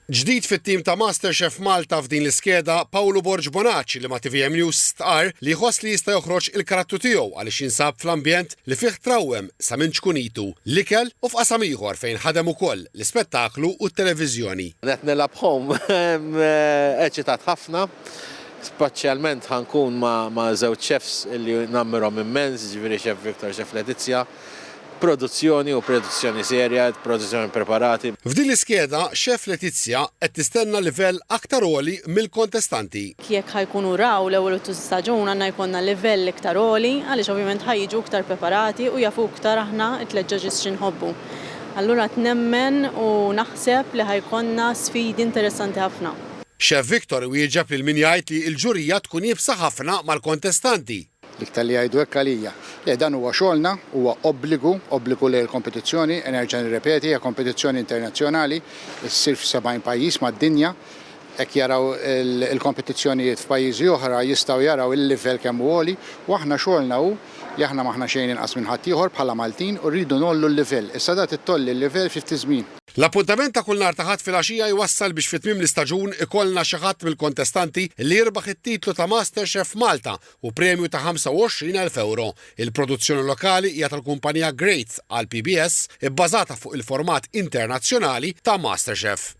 Ġdid fit-tim ta' MasterChef Malta f'din l-iskeda Paolo Borg Bonacci li ma' TVM News stqar li jħoss li jista' joħroġ il-karattu tiegħu għaliex jinsab fl-ambjent li fih trawwem sa minn ċkunitu l-ikel u f'qasam ieħor fejn ħadem ukoll l-ispettaklu u t-televiżjoni. Qed nilabħom eċitat ħafna, speċjalment ħankun ma' żewġ chefs li nammirhom immens, ġifieri Chef Victor, Chef Letizia. Produzzjoni u produzzjoni serja, produzzjoni preparati. F'din l-iskeda, Chef Letizia qed tistenna livell aktar għoli mill-kontestanti. Jekk ħajkunu raw l-ewwel staġun għandna jkollna livell iktar għoli, għaliex ovvjament ħajġu iktar preparati u jafu iktar aħna it-tliet ġudges x'inħobbu. Allura tnemmen u naħseb li ħajkonna sfidi interessanti ħafna. Chef Victor wieġeb lil min jgħid li l-ġurija tkun jibsa ħafna mal-kontestanti. L-iktar li jgħidu hekk għalija. Dan huwa xogħolna, huwa obbligu lejn il-kompetizzjoni, nerġa' nirrepeti, hija kompetizzjoni internazzjonali, issir f'70 pajjiż mad-dinja. Hekk jaraw il-kompetizzjonijiet f'pajjiżi oħra jistgħu jaraw il-livell kemm hu għoli, u aħna xogħolna hu li aħna m'aħna xejn inqas minn ħadd ieħor bħala Maltin u rridu nollu l-livell. Issa da titolli l-livell fi ftit żmien. L-appuntament ta' kull nhar ta' ħadd fil-għaxija jwassal biex fit-tmiem l-istaġun ikollna xi ħadd mill-kontestanti li jirbaħ it-titlu ta' MasterChef Malta u premju ta' 25,000 euro. Il-produzzjoni lokali hija tal-kumpanija Great għal PBS ibbażata fuq il-format internazzjonali ta' MasterChef.